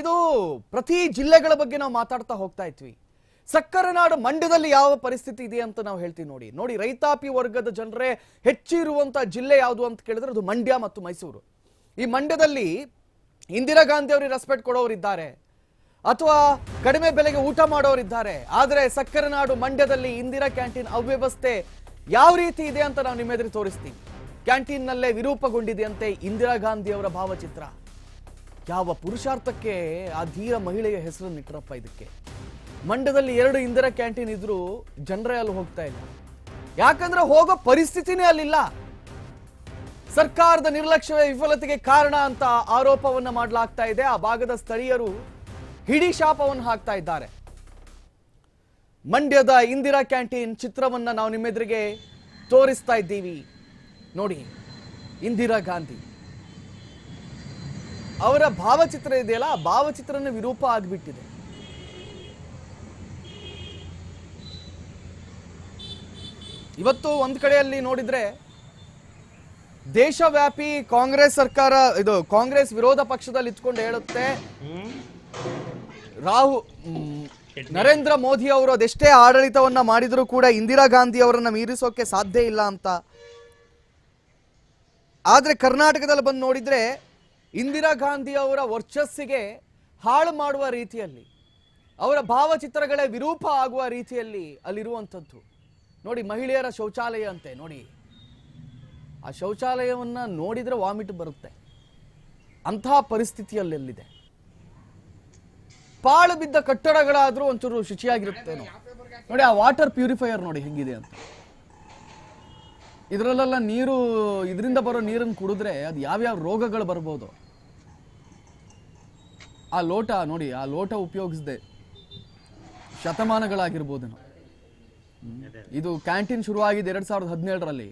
ಇದು ಪ್ರತಿ ಜಿಲ್ಲೆಗಳ ಬಗ್ಗೆ ನಾವು ಮಾತಾಡ್ತಾ ಹೋಗ್ತಾ ಇದ್ವಿ. ಸಕ್ಕರೆ ನಾಡು ಮಂಡ್ಯದಲ್ಲಿ ಯಾವ ಪರಿಸ್ಥಿತಿ ಇದೆ ಅಂತ ನಾವು ಹೇಳ್ತೀವಿ. ನೋಡಿ ರೈತಾಪಿ ವರ್ಗದ ಜನರೇ ಹೆಚ್ಚಿರುವಂತ ಜಿಲ್ಲೆ ಯಾವುದು ಅಂತ ಕೇಳಿದ್ರೆ ಅದು ಮಂಡ್ಯ ಮತ್ತು ಮೈಸೂರು. ಈ ಮಂಡ್ಯದಲ್ಲಿ ಇಂದಿರಾ ಗಾಂಧಿ ಅವರಿಗೆ ರೆಸ್ಪೆಕ್ಟ್ ಕೊಡೋರಿದ್ದಾರೆ ಅಥವಾ ಕಡಿಮೆ ಬೆಲೆಗೆ ಊಟ ಮಾಡೋರಿದ್ದಾರೆ. ಆದರೆ ಸಕ್ಕರೆ ನಾಡು ಮಂಡ್ಯದಲ್ಲಿ ಇಂದಿರಾ ಕ್ಯಾಂಟೀನ್ ಅವ್ಯವಸ್ಥೆ ಯಾವ ರೀತಿ ಇದೆ ಅಂತ ನಾವು ನಿಮ್ಮ ಎದುರು ತೋರಿಸ್ತೀವಿ. ಕ್ಯಾಂಟೀನ್ ನಲ್ಲೇ ವಿರೂಪಗೊಂಡಿದೆಯಂತೆ ಇಂದಿರಾ ಗಾಂಧಿ ಅವರ ಭಾವಚಿತ್ರ. ಯಾವ ಪುರುಷಾರ್ಥಕ್ಕೆ ಆ ಧೀರ ಮಹಿಳೆಯ ಹೆಸರನ್ನು ಇಟ್ಟರಪ್ಪ ಇದಕ್ಕೆ. ಮಂಡ್ಯದಲ್ಲಿ 2 ಇಂದಿರಾ ಕ್ಯಾಂಟೀನ್ ಇದ್ರು ಜನರೇ ಅಲ್ಲಿ ಹೋಗ್ತಾ ಇಲ್ಲ. ಯಾಕಂದ್ರೆ ಹೋಗೋ ಪರಿಸ್ಥಿತಿನೇ ಅಲ್ಲಿಲ್ಲ. ಸರ್ಕಾರದ ನಿರ್ಲಕ್ಷ್ಯವೇ ವಿಫಲತೆಗೆ ಕಾರಣ ಅಂತ ಆರೋಪವನ್ನ ಮಾಡಲಾಗ್ತಾ ಇದೆ. ಆ ಭಾಗದ ಸ್ಥಳೀಯರು ಹಿಡಿ ಶಾಪವನ್ನು ಹಾಕ್ತಾ ಇದ್ದಾರೆ. ಮಂಡ್ಯದ ಇಂದಿರಾ ಕ್ಯಾಂಟೀನ್ ಚಿತ್ರವನ್ನ ನಾವು ನಿಮ್ಮೆದುರಿಗೆ ತೋರಿಸ್ತಾ ಇದ್ದೀವಿ. ನೋಡಿ, ಇಂದಿರಾ ಗಾಂಧಿ ಅವರ ಭಾವಚಿತ್ರ ಇದೆಯಲ್ಲ, ಆ ಭಾವಚಿತ್ರನ ವಿರೂಪ ಆಗಿಬಿಟ್ಟಿದೆ. ಇವತ್ತು ಒಂದ್ ಕಡೆಯಲ್ಲಿ ನೋಡಿದ್ರೆ ದೇಶವ್ಯಾಪಿ ಕಾಂಗ್ರೆಸ್ ಸರ್ಕಾರ, ಇದು ಕಾಂಗ್ರೆಸ್ ವಿರೋಧ ಪಕ್ಷದಲ್ಲಿ ಇಟ್ಕೊಂಡು ಹೇಳುತ್ತೆ ನರೇಂದ್ರ ಮೋದಿ ಅವರು ಅದೆಷ್ಟೇ ಆಡಳಿತವನ್ನ ಮಾಡಿದ್ರು ಕೂಡ ಇಂದಿರಾ ಗಾಂಧಿ ಅವರನ್ನ ಮೀರಿಸೋಕೆ ಸಾಧ್ಯ ಇಲ್ಲ ಅಂತ. ಆದ್ರೆ ಕರ್ನಾಟಕದಲ್ಲಿ ಬಂದು ನೋಡಿದ್ರೆ ಇಂದಿರಾ ಗಾಂಧಿ ಅವರ ವರ್ಚಸ್ಸಿಗೆ ಹಾಳು ಮಾಡುವ ರೀತಿಯಲ್ಲಿ, ಅವರ ಭಾವಚಿತ್ರಗಳೇ ವಿರೂಪ ಆಗುವ ರೀತಿಯಲ್ಲಿ ಅಲ್ಲಿರುವಂಥದ್ದು. ನೋಡಿ, ಮಹಿಳೆಯರ ಶೌಚಾಲಯ ಅಂತೆ. ನೋಡಿ, ಆ ಶೌಚಾಲಯವನ್ನ ನೋಡಿದ್ರೆ ವಾಮಿಟ್ ಬರುತ್ತೆ, ಅಂತಹ ಪರಿಸ್ಥಿತಿಯಲ್ಲಿದೆ. ಪಾಳು ಬಿದ್ದ ಕಟ್ಟಡಗಳಾದ್ರೂ ಒಂಚೂರು ಶುಚಿಯಾಗಿರುತ್ತೆ. ನೋಡಿ, ಆ ವಾಟರ್ ಪ್ಯೂರಿಫೈಯರ್ ನೋಡಿ ಹೆಂಗಿದೆ ಅಂತ. ಇದರಲ್ಲೆಲ್ಲ ನೀರು, ಇದರಿಂದ ಬರೋ ನೀರನ್ನು ಕುಡಿದ್ರೆ ಅದು ಯಾವ್ಯಾವ ರೋಗಗಳು ಬರ್ಬೋದು. ಆ ಲೋಟ ನೋಡಿ, ಆ ಲೋಟ ಉಪಯೋಗಿಸದೆ ಶತಮಾನಗಳಾಗಿರ್ಬೋದೇನೋ. ಇದು ಕ್ಯಾಂಟೀನ್ ಶುರುವಾಗಿದೆ 2017ರಲ್ಲಿ.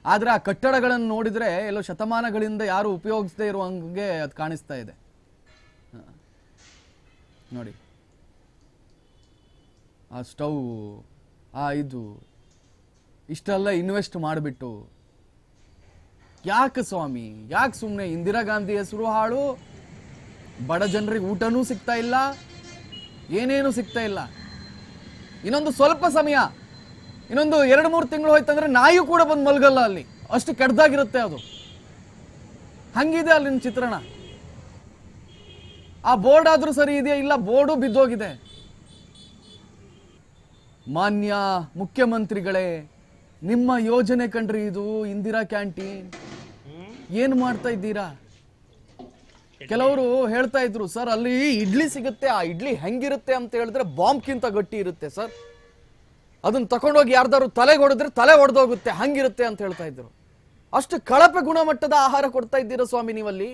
ಆದ್ರೆ ಆ ಕಟ್ಟಡಗಳನ್ನು ನೋಡಿದ್ರೆ ಎಲ್ಲೋ ಶತಮಾನಗಳಿಂದ ಯಾರು ಉಪಯೋಗಿಸದೇ ಇರುವಂಗೆ ಅದು ಕಾಣಿಸ್ತಾ ಇದೆ. ನೋಡಿ, ಆ ಸ್ಟವ್, ಆ ಇದು ಇಷ್ಟೆಲ್ಲ ಇನ್ವೆಸ್ಟ್ ಮಾಡಿಬಿಟ್ಟು ಯಾಕೆ ಸ್ವಾಮಿ, ಯಾಕೆ ಸುಮ್ಮನೆ? ಇಂದಿರಾ ಗಾಂಧಿ ಹೆಸರು ಹಾಳು, ಬಡ ಜನರಿಗೆ ಊಟನೂ ಸಿಗ್ತಾ ಇಲ್ಲ, ಏನೇನು ಸಿಗ್ತಾ ಇಲ್ಲ. ಇನ್ನೊಂದು ಸ್ವಲ್ಪ ಸಮಯ, ಇನ್ನೊಂದು 2-3 ತಿಂಗಳು ಹೋಯ್ತಂದ್ರೆ ನಾಯಿಯೂ ಕೂಡ ಬಂದು ಮಲ್ಗಲ್ಲ ಅಲ್ಲಿ, ಅಷ್ಟು ಕೆಡ್ದಾಗಿರುತ್ತೆ ಅದು. ಹಂಗಿದೆ ಅಲ್ಲಿನ ಚಿತ್ರಣ. ಆ ಬೋರ್ಡ್ ಆದ್ರೂ ಸರಿ ಇದೆಯಾ? ಇಲ್ಲ, ಬೋರ್ಡು ಬಿದ್ದೋಗಿದೆ. ಮಾನ್ಯ ಮುಖ್ಯಮಂತ್ರಿಗಳೇ, ನಿಮ್ಮ ಯೋಜನೆ ಕಂಡ್ರಿ ಇದು ಇಂದಿರಾ ಕ್ಯಾಂಟೀನ್. ಏನ್ ಮಾಡ್ತಾ ಇದ್ದೀರಾ? ಕೆಲವರು ಹೇಳ್ತಾ ಇದ್ರು, ಸರ್ ಅಲ್ಲಿ ಇಡ್ಲಿ ಸಿಗುತ್ತೆ, ಆ ಇಡ್ಲಿ ಹೆಂಗಿರುತ್ತೆ ಅಂತ ಹೇಳಿದ್ರೆ ಬಾಂಬ್ಗಿಂತ ಗಟ್ಟಿ ಇರುತ್ತೆ ಸರ್, ಅದನ್ನ ತಕೊಂಡೋಗಿ ಯಾರ್ದಾರು ತಲೆಗೆ ಹೊಡೆದ್ರೆ ತಲೆ ಹೊಡೆದೋಗುತ್ತೆ, ಹಂಗಿರುತ್ತೆ ಅಂತ ಹೇಳ್ತಾ ಇದ್ರು. ಅಷ್ಟು ಕಳಪೆ ಗುಣಮಟ್ಟದ ಆಹಾರ ಕೊಡ್ತಾ ಇದ್ದೀರಾ ಸ್ವಾಮಿ ನೀವಲ್ಲಿ.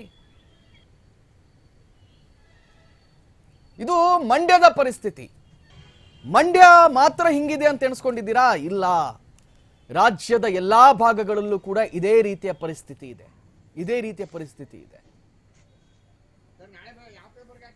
ಇದು ಮಂಡ್ಯದ ಪರಿಸ್ಥಿತಿ. ಮಂಡ್ಯ ಮಾತ್ರ ಹಿಂಗಿದೆ ಅಂತ ಎಣಿಸ್ಕೊಂಡಿದ್ದೀರಾ? ಇಲ್ಲ, ರಾಜ್ಯದ ಎಲ್ಲಾ ಭಾಗಗಳಲ್ಲೂ ಕೂಡ ಇದೇ ರೀತಿಯ ಪರಿಸ್ಥಿತಿ ಇದೆ.